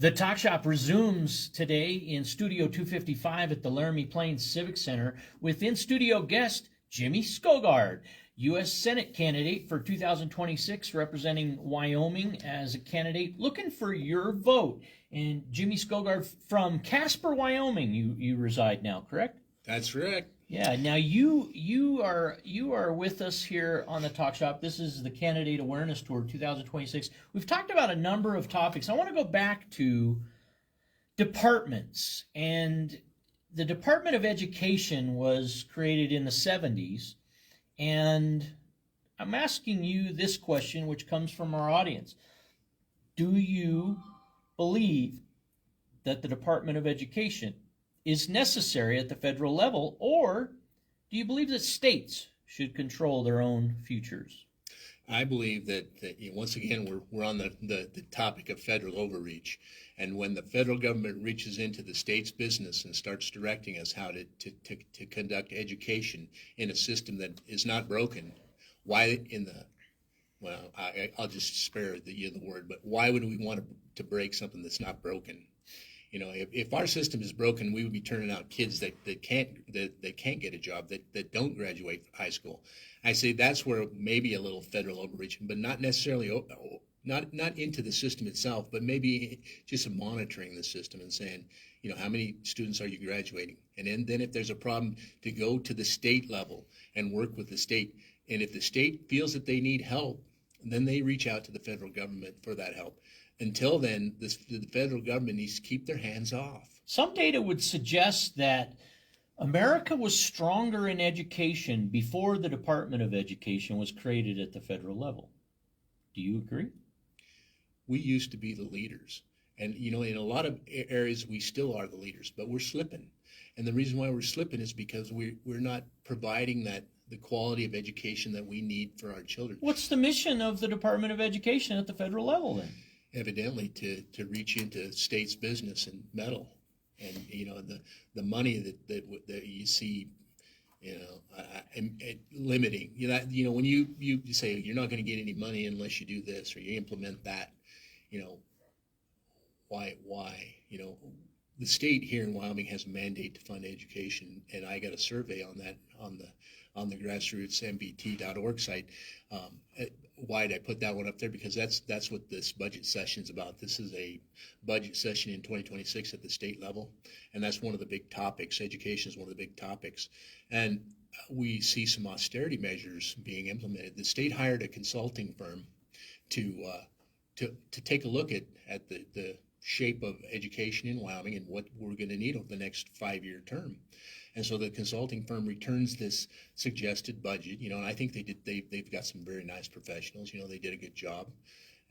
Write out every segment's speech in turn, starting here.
The Talk Shop resumes today in Studio 255 at the Laramie Plains Civic Center with in-studio guest Jimmy Skovgard, U.S. Senate candidate for 2026, representing Wyoming as a candidate, looking for your vote. And Jimmy Skovgard from Casper, Wyoming, you reside now, correct? That's correct. Yeah. Now you are with us here on the Talk Shop. This is the Candidate Awareness Tour 2026. We've talked about a number of topics. I want to go back to departments. And the Department of Education was created in the 70s. And I'm asking you this question, which comes from our audience. Do you believe that the Department of Education is necessary at the federal level, or do you believe that states should control their own futures? I believe that once again, we're on the topic of federal overreach. And when the federal government reaches into the state's business and starts directing us how to conduct education in a system that is not broken, why in the, well, I'll just spare the word, but why would we want to break something that's not broken? You know, if our system is broken, we would be turning out kids that can't get a job, that don't graduate high school. I say that's where maybe a little federal overreach, but not necessarily not into the system itself, but maybe just monitoring the system and saying, you know, how many students are you graduating? And then if there's a problem, to go to the state level and work with the state. And if the state feels that they need help, then they reach out to the federal government for that help. Until then, the federal government needs to keep their hands off. Some data would suggest that America was stronger in education before the Department of Education was created at the federal level. Do you agree? We used to be the leaders. And, you know, in a lot of areas, we still are the leaders, but we're slipping. And the reason why we're slipping is because we're not providing the quality of education that we need for our children. What's the mission of the Department of Education at the federal level then? Evidently to reach into states' business and meddle, and you know the money that you see, you know, limiting. You know when you say you're not going to get any money unless you do this or you implement that, you know, why you know the state here in Wyoming has a mandate to fund education, and I got a survey on that on the grassroots mbt.org site. Why did I put that one up there? Because that's what this budget session is about. This is a budget session in 2026 at the state level, and that's one of the big topics. Education is one of the big topics, and we see some austerity measures being implemented. The state hired a consulting firm to take a look at the shape of education in Wyoming and what we're going to need over the next 5-year term. And so the consulting firm returns this suggested budget, you know, and I think they've got some very nice professionals, you know, they did a good job.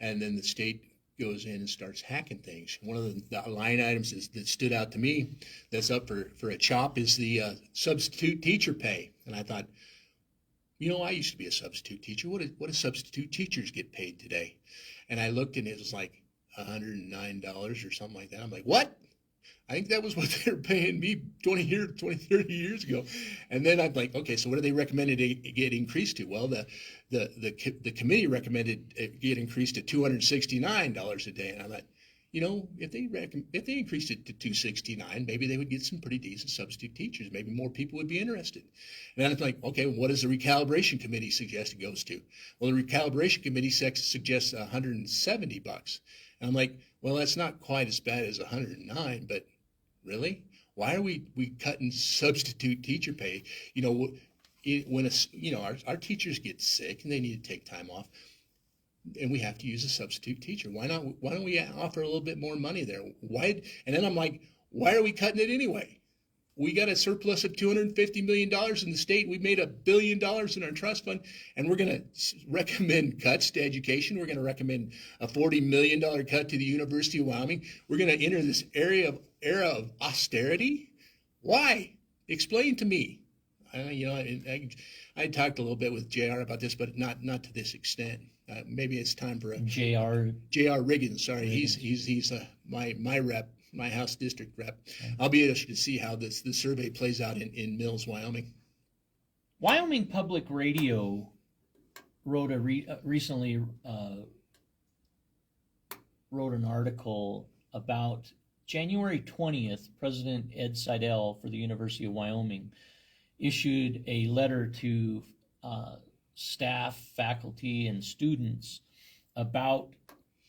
And then the state goes in and starts hacking things. One of the line items that stood out to me that's up for a chop is the substitute teacher pay. And I thought, you know, I used to be a substitute teacher. What do substitute teachers get paid today? And I looked and it was like $109 or something like that. I'm like, what? I think that was what they were paying me 30 years ago. And then I'm like, okay, so what do they recommended it get increased to? Well, the committee recommended it get increased to $269 a day. And I'm like, you know, if they increased it to $269, maybe they would get some pretty decent substitute teachers. Maybe more people would be interested. And then I'm like, okay, what does the recalibration committee suggest it goes to? Well, the recalibration committee suggests $170. And I'm like, well, that's not quite as bad as 109, but really? Why are we cutting substitute teacher pay? You know, when our teachers get sick and they need to take time off, and we have to use a substitute teacher. Why don't we offer a little bit more money there? Why? And then I'm like, why are we cutting it anyway? We got a surplus of $250 million in the state. We made $1 billion in our trust fund, and we're going to recommend cuts to education. We're going to recommend a $40 million cut to the University of Wyoming. We're going to enter this era of austerity. Why? Explain to me. I talked a little bit with JR about this, but not to this extent. Maybe it's time for a J.R. Riggins. Sorry, Riggins. he's my rep, my House district rep. I'll be interested to see how the survey plays out in Mills, Wyoming. Wyoming Public Radio recently wrote an article about January 20th, President Ed Seidel for the University of Wyoming issued a letter to staff, faculty, and students about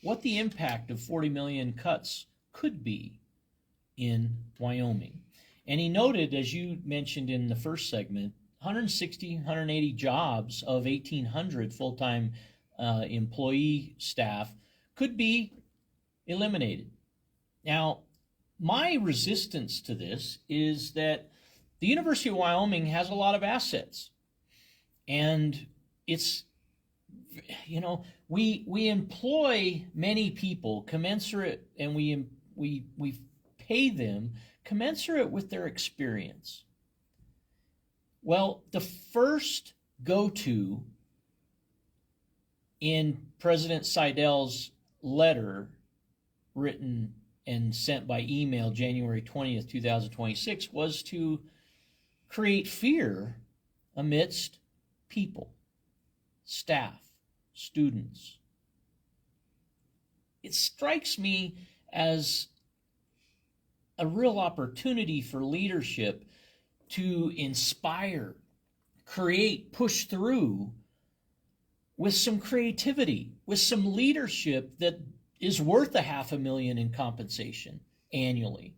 what the impact of 40 million cuts could be in Wyoming. And he noted, as you mentioned in the first segment, 160, 180 jobs of 1,800 full-time employee staff could be eliminated. Now, my resistance to this is that the University of Wyoming has a lot of assets, and it's, you know, we employ many people commensurate, and we pay them commensurate with their experience. Well, the first go-to in President Seidel's letter written and sent by email January 20th, 2026 was to create fear amidst people, staff, students. It strikes me as a real opportunity for leadership to inspire, create, push through with some creativity, with some leadership that is worth $500,000 in compensation annually.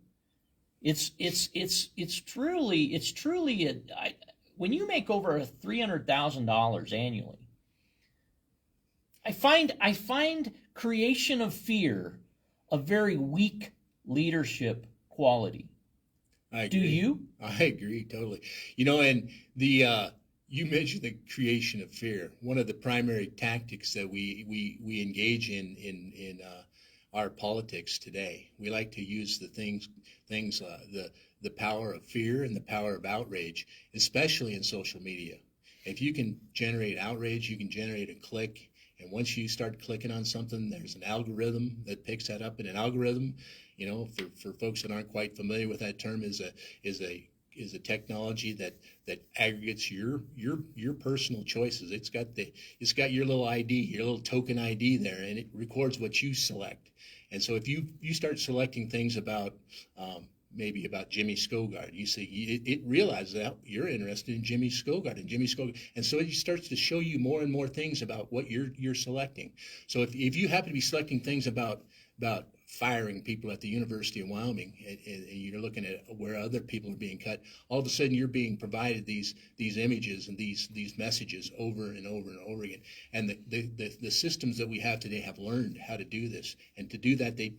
It's truly when you make over $300,000 annually, I find creation of fear a very weak leadership quality. I agree. Do you? I agree totally. You know, and the you mentioned the creation of fear. One of the primary tactics that we engage in our politics today. We like to use the power of fear and the power of outrage, especially in social media. If you can generate outrage, you can generate a click. And once you start clicking on something, there's an algorithm that picks that up. And an algorithm, you know, for folks that aren't quite familiar with that term, is a technology that aggregates your personal choices. It's got your little ID, your little token ID there, and it records what you select. And so if you start selecting things about maybe about Jimmy Skovgard, you see it realizes that you're interested in Jimmy Skovgard, and so it starts to show you more and more things about what you're selecting. So if you happen to be selecting things about firing people at the University of Wyoming, and you're looking at where other people are being cut, all of a sudden you're being provided these images and these messages over and over and over again. And the systems that we have today have learned how to do this, and to do that they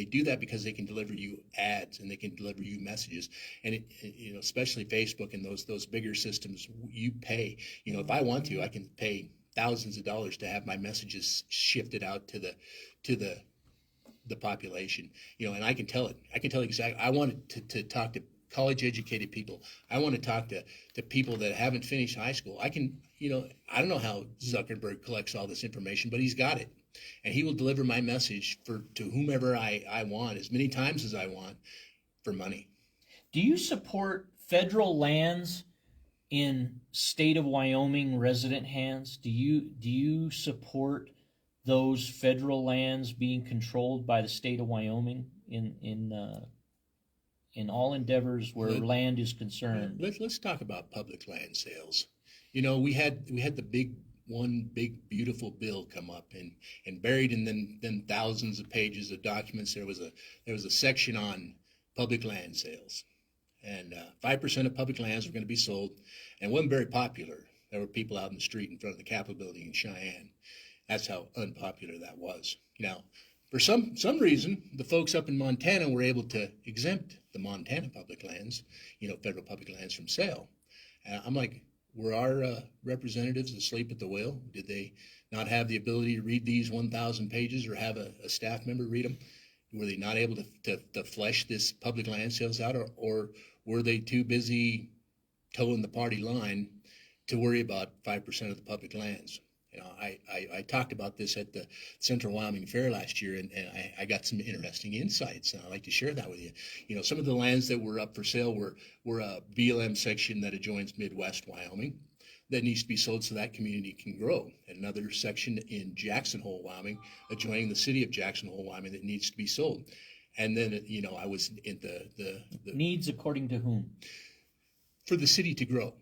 do that because they can deliver you ads and they can deliver you messages. And you know, especially Facebook and those bigger systems, you pay. You know, if I want to, I can pay thousands of dollars to have my messages shifted out to the population, you know, and I can tell exactly. I want to talk to college educated people. I want to talk to people that haven't finished high school. I can, you know, I don't know how Zuckerberg collects all this information, but he's got it, and he will deliver my message to whomever I want, as many times as I want, for money. Do you support federal lands in state of Wyoming resident hands? Do you support those federal lands being controlled by the state of Wyoming in all endeavors where land is concerned? Let's talk about public land sales. You know, we had the big beautiful bill come up, and buried in then thousands of pages of documents there was a section on public land sales, and 5% of public lands were going to be sold, and it wasn't very popular. There were people out in the street in front of the Capitol building in Cheyenne. That's how unpopular that was. Now, for some reason, the folks up in Montana were able to exempt the Montana public lands, you know, federal public lands, from sale. And I'm like, were our representatives asleep at the wheel? Did they not have the ability to read these 1,000 pages, or have a staff member read them? Were they not able to flesh this public land sales out, or were they too busy towing the party line to worry about 5% of the public lands? You know, I talked about this at the Central Wyoming Fair last year, and I got some interesting insights, and I'd like to share that with you. You know, some of the lands that were up for sale were a BLM section that adjoins Midwest Wyoming that needs to be sold so that community can grow. And another section in Jackson Hole, Wyoming, adjoining the city of Jackson Hole, Wyoming, that needs to be sold. And then, I was in the Needs according to whom? for the city to grow.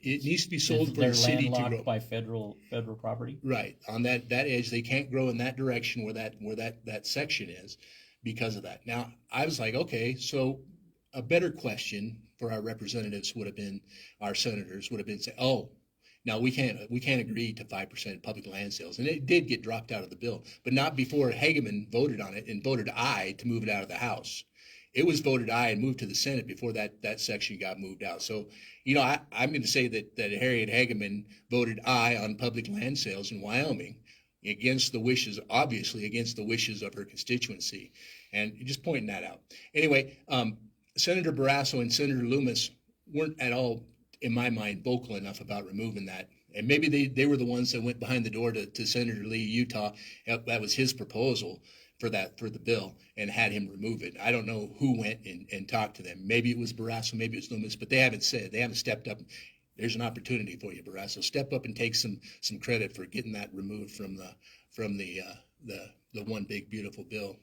It needs to be sold for They're the city to landlocked grow. by federal property. Right. On that edge, they can't grow in that direction where that section is because of that. Now, I was like, okay, so a better question for our representatives would have been, our senators would have been say, oh, now we can't agree to 5% public land sales. And it did get dropped out of the bill, but not before Hageman voted on it and voted aye to move it out of the House. It was voted aye and moved to the Senate before that section got moved out. So, I'm going to say that Harriet Hageman voted aye on public land sales in Wyoming obviously against the wishes of her constituency. And just pointing that out. Anyway, Senator Barrasso and Senator Loomis weren't at all, in my mind, vocal enough about removing that. And maybe they were the ones that went behind the door to Senator Lee, Utah. That was his proposal for the bill, and had him remove it. I don't know who went and talked to them. Maybe it was Barrasso, maybe it was Loomis, but they haven't stepped up. There's an opportunity for you, Barrasso. Step up and take some credit for getting that removed from the one big beautiful bill.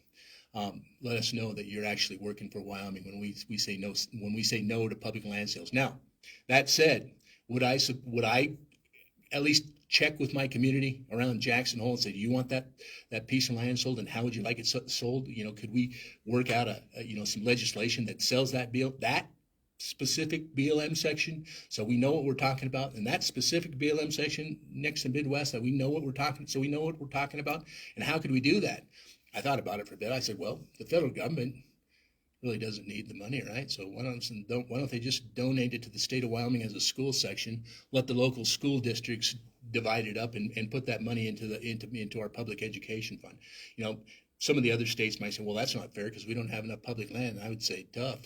Let us know that you're actually working for Wyoming when we say no to public land sales. Now, that said, would I at least check with my community around Jackson Hole and say, do you want that piece of land sold, and how would you like it sold? Could we work out some legislation that sells that specific BLM section, so we know what we're talking about, and that specific BLM section next to Midwest, that we know what we're talking about, and how could we do that? I thought about it for a bit. I said, well, the federal government really doesn't need the money, right? So why don't they just donate it to the state of Wyoming as a school section, let the local school districts divide it up and put that money into our public education fund. Some of the other states might say, well, that's not fair because we don't have enough public land. And I would say, tough.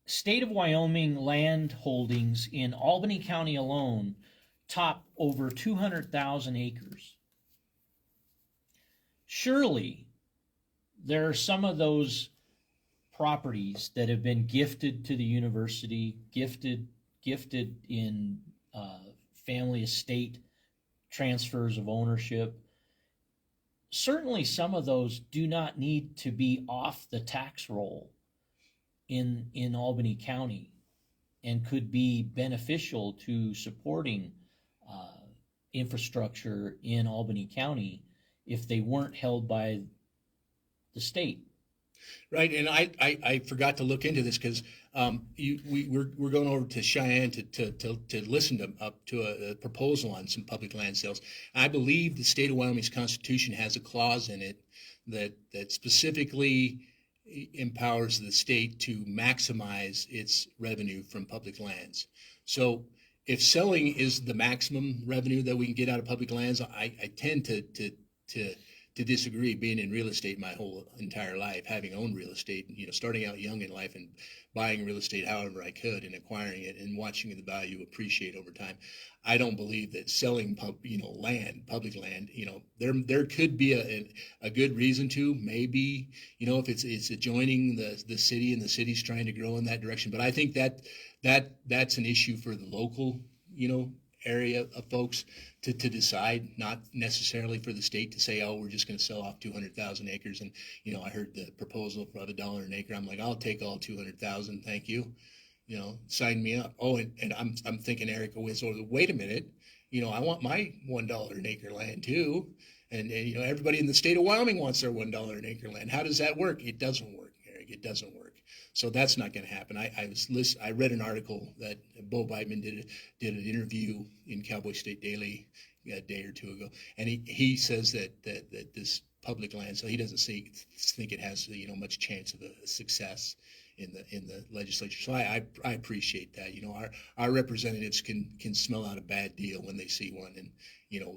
State of Wyoming land holdings in Albany County alone top over 200,000 acres. Surely there are some of those properties that have been gifted to the university, gifted in family estate transfers of ownership. Certainly some of those do not need to be off the tax roll in Albany County, and could be beneficial to supporting infrastructure in Albany County if they weren't held by the state. Right, and I forgot to look into this because we're going over to Cheyenne to listen to a proposal on some public land sales. I believe the state of Wyoming's Constitution has a clause in it that specifically empowers the state to maximize its revenue from public lands. So if selling is the maximum revenue that we can get out of public lands, I tend to disagree, being in real estate my whole entire life, having owned real estate, starting out young in life and buying real estate however I could and acquiring it and watching the value appreciate over time. I don't believe that selling public land, there could be a good reason to, maybe, if it's adjoining the city and the city's trying to grow in that direction. But I think that's an issue for the local, area of folks to decide, not necessarily for the state to say, oh, we're just going to sell off 200,000 acres. And, I heard the proposal for $1 an acre. I'm like, I'll take all 200,000. Thank you. Sign me up. Oh, and I'm thinking, Erica, wait a minute. I want my $1 an acre land too. And everybody in the state of Wyoming wants their $1 an acre land. How does that work? It doesn't work, Eric. It doesn't work. So that's not going to happen. I read an article that Bo Beitman did an interview in Cowboy State Daily a day or two ago, and he says that this public land, so he doesn't think it has much chance of a success in the legislature. So I appreciate that. Our representatives can smell out a bad deal when they see one, and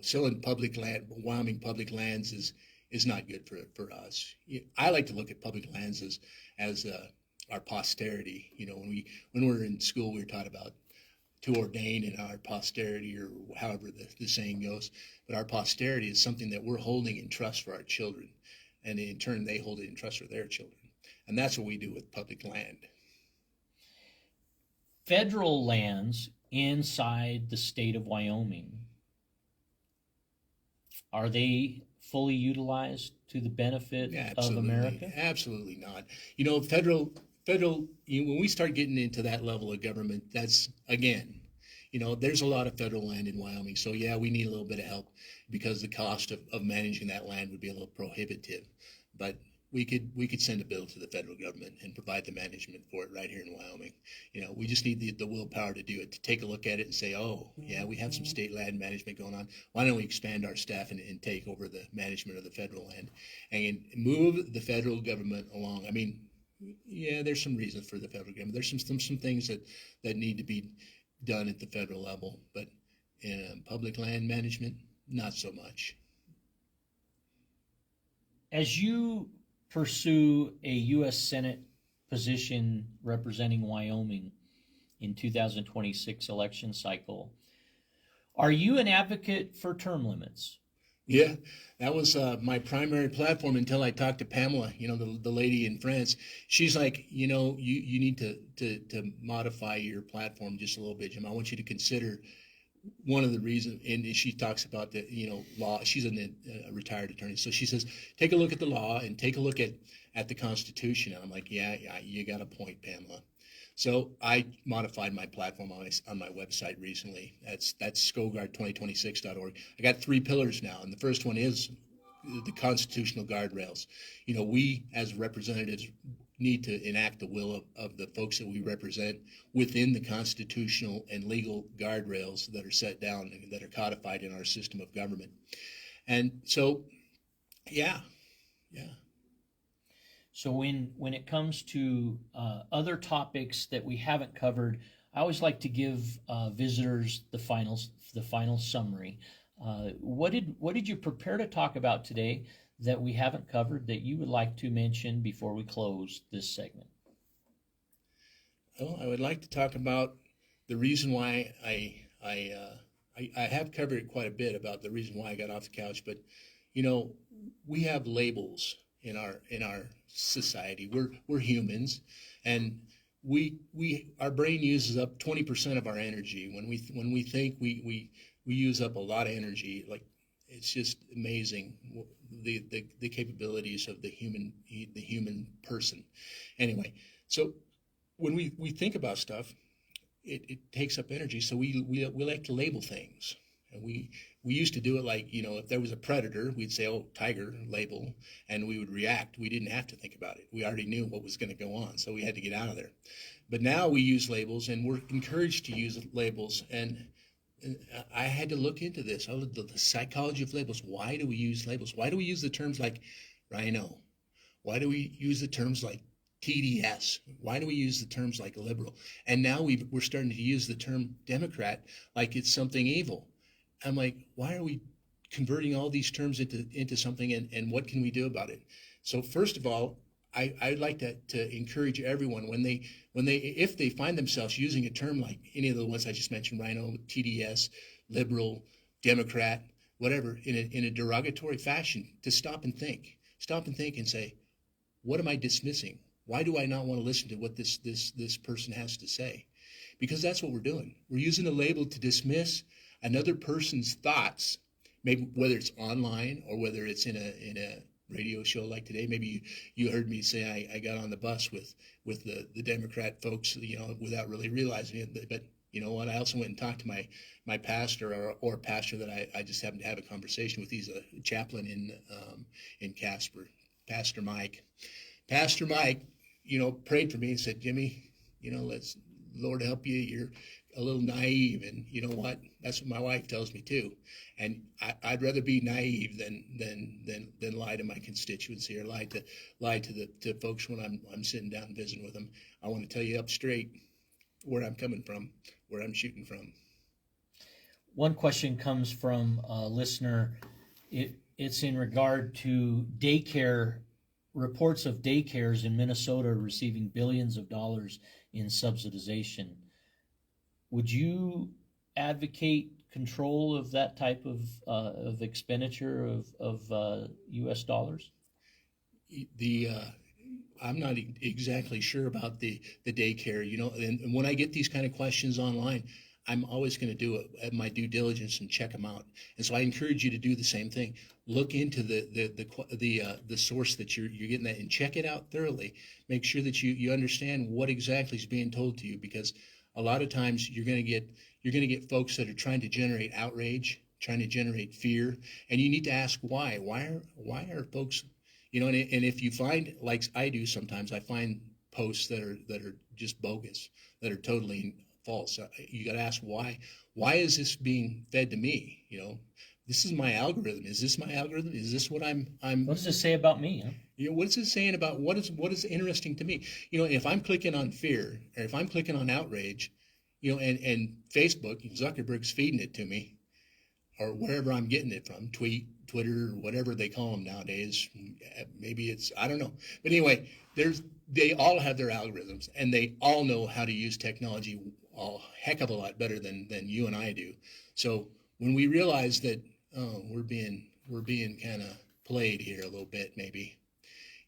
selling public land, Wyoming public lands is not good for us. I like to look at public lands as our posterity. When we were in school, we were taught about to ordain in our posterity, or however the saying goes. But our posterity is something that we're holding in trust for our children, and in turn they hold it in trust for their children. And that's what we do with public land. Federal lands inside the state of Wyoming, are they fully utilized to the benefit of America? Absolutely not. When we start getting into that level of government, that's again, there's a lot of federal land in Wyoming. So yeah, we need a little bit of help because the cost of managing that land would be a little prohibitive. But we could send a bill to the federal government and provide the management for it right here in Wyoming. We just need the willpower to do it, to take a look at it and say, oh yeah, we have some state land management going on. Why don't we expand our staff and take over the management of the federal land and move the federal government along? I mean, yeah, there's some reasons for the federal government. There's some things that need to be done at the federal level, but in public land management, not so much. As you pursue a U.S. Senate position representing Wyoming in 2026 election cycle, are you an advocate for term limits? Yeah, that was my primary platform until I talked to Pamela, the lady in France. She's like, you need to modify your platform just a little bit, Jim. I want you to consider one of the reasons, and she talks about the law. She's a retired attorney, so she says take a look at the law and take a look at the Constitution. And I'm like, yeah, you got a point, Pamela. So I modified my platform on my website recently. That's Skovgard2026.org. I got 3 pillars now, and the first one is the constitutional guardrails. We as representatives need to enact the will of the folks that we represent within the constitutional and legal guardrails that are set down and that are codified in our system of government. And so, yeah. So when it comes to other topics that we haven't covered, I always like to give visitors the final summary. What did you prepare to talk about today that we haven't covered that you would like to mention before we close this segment? Well, I would like to talk about the reason why I have covered it quite a bit about the reason why I got off the couch, but we have labels in our society. We're humans, and our brain uses up 20% of our energy. When we think, we use up a lot of energy. Like, it's just amazing the capabilities of the human person. Anyway, so when we think about stuff, it takes up energy. So we like to label things, and we used to do it like, if there was a predator, we'd say, oh, tiger, label, and we would react. We didn't have to think about it. We already knew what was going to go on, so we had to get out of there. But now we use labels, and we're encouraged to use labels. And I had to look into this, the psychology of labels. Why do we use labels? Why do we use the terms like rhino? Why do we use the terms like TDS? Why do we use the terms like liberal? And now we're starting to use the term Democrat like it's something evil. I'm like, why are we converting all these terms into something, and what can we do about it? So first of all, I'd like to encourage everyone if they find themselves using a term like any of the ones I just mentioned, rhino, TDS, liberal, Democrat, whatever, in a derogatory fashion, to stop and think and say, what am I dismissing? Why do I not want to listen to what this person has to say? Because that's what we're doing. We're using a label to dismiss another person's thoughts, maybe whether it's online or whether it's in a radio show like today. Maybe you heard me say I got on the bus with the Democrat folks, without really realizing it. But you know what? I also went and talked to my pastor or pastor that I just happened to have a conversation with. He's a chaplain in Casper, Pastor Mike. Pastor Mike, prayed for me and said, Jimmy, let's Lord help you. You're a little naive, and you know what? That's what my wife tells me too. And I'd rather be naive than lie to my constituency or lie to folks when I'm sitting down and visiting with them. I want to tell you up straight where I'm coming from, where I'm shooting from. One question comes from a listener. It's in regard to daycare. Reports of daycares in Minnesota receiving billions of dollars in subsidization. Would you advocate control of that type of expenditure of U.S. dollars? I'm not exactly sure about the daycare, and when I get these kind of questions online, I'm always going to do my due diligence and check them out. And so I encourage you to do the same thing. Look into the source that you're getting that, and check it out thoroughly. Make sure that you understand what exactly is being told to you, because a lot of times you're going to get folks that are trying to generate outrage, trying to generate fear, and you need to ask why. Why are folks, and if you find, like I do sometimes, I find posts that are just bogus, that are totally false. You got to ask why. Why is this being fed to me? This is my algorithm. Is this my algorithm? Is this what I'm? What does it say about me? Huh? What is it saying about what is interesting to me? If I'm clicking on fear, or if I'm clicking on outrage, and Facebook, Zuckerberg's feeding it to me, or wherever I'm getting it from, Twitter, or whatever they call them nowadays. Maybe it's, I don't know. But anyway, they all have their algorithms, and they all know how to use technology a heck of a lot better than you and I do. So when we realize that we're being kind of played here a little bit, maybe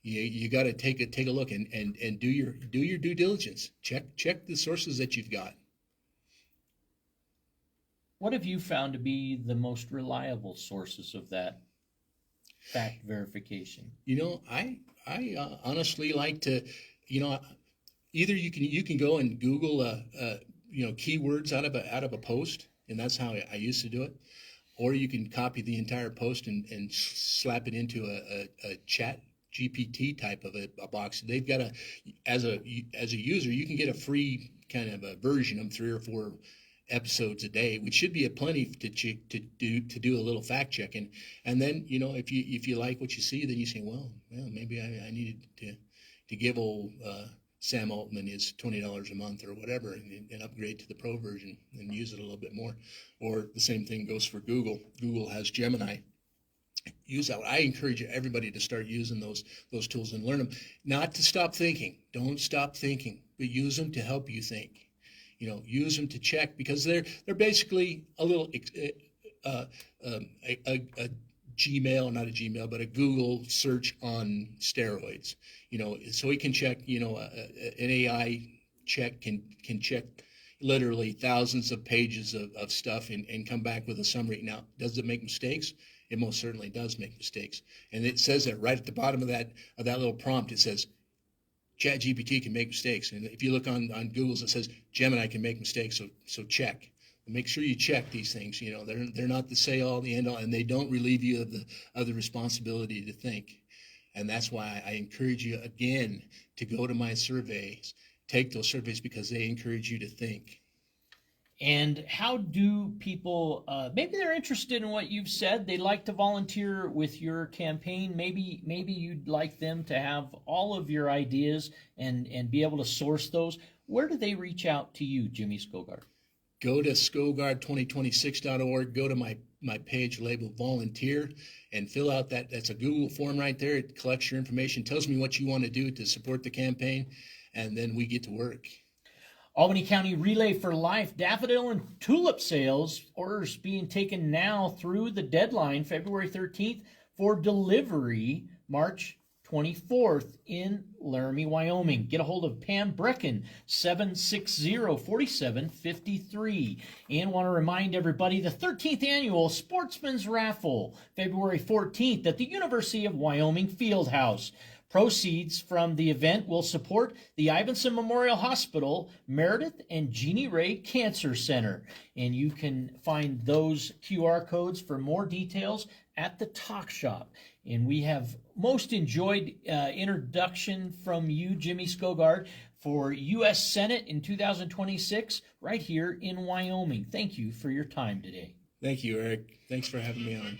you got to take a look and do your due diligence. Check the sources that you've got. What have you found to be the most reliable sources of that fact verification? I honestly like to, either you can go and Google keywords out of a post, and that's how I used to do it, or you can copy the entire post and slap it into a chat GPT type of a box. They've got as a user, you can get a free kind of a version of 3 or 4 episodes a day, which should be a plenty to do a little fact checking. And then if you like what you see, then you say, well maybe I needed to give old Sam Altman his $20 a month or whatever, and upgrade to the pro version and use it a little bit more. Or the same thing goes for Google. Google has Gemini. Use that. I encourage everybody to start using those tools and learn them. Not to stop thinking. Don't stop thinking, but use them to help you think. Use them to check, because they're basically a little a Gmail, not a Gmail, but a Google search on steroids. So it can check. An AI check can check literally thousands of pages of stuff and come back with a summary. Now, does it make mistakes? It most certainly does make mistakes, and it says that right at the bottom of that little prompt. It says ChatGPT can make mistakes, and if you look on Google's, it says Gemini can make mistakes. So check. Make sure you check these things. They're not the say all, the end all, and they don't relieve you of the responsibility to think. And that's why I encourage you again to go to my surveys, take those surveys, because they encourage you to think. And how do people, maybe they're interested in what you've said, they'd like to volunteer with your campaign, maybe you'd like them to have all of your ideas and be able to source those. Where do they reach out to you, Jimmy Skovgard? Go to Skovgard2026.org, go to my page labeled volunteer, and fill out that's a Google form right there. It collects your information, tells me what you want to do to support the campaign, and then we get to work. Albany County Relay for Life, daffodil and tulip sales, orders being taken now through the deadline, February 13th, for delivery March 24th in Laramie, Wyoming. Get a hold of Pam Brecken, 760-4753. And want to remind everybody, the 13th annual Sportsman's Raffle, February 14th at the University of Wyoming Fieldhouse. Proceeds from the event will support the Ivinson Memorial Hospital, Meredith and Jeannie Ray Cancer Center. And you can find those QR codes for more details at the Talk Shop. And we have most enjoyed introduction from you, Jimmy Skovgard, for U.S. Senate in 2026 right here in Wyoming. Thank you for your time today. Thank you, Eric. Thanks for having me on.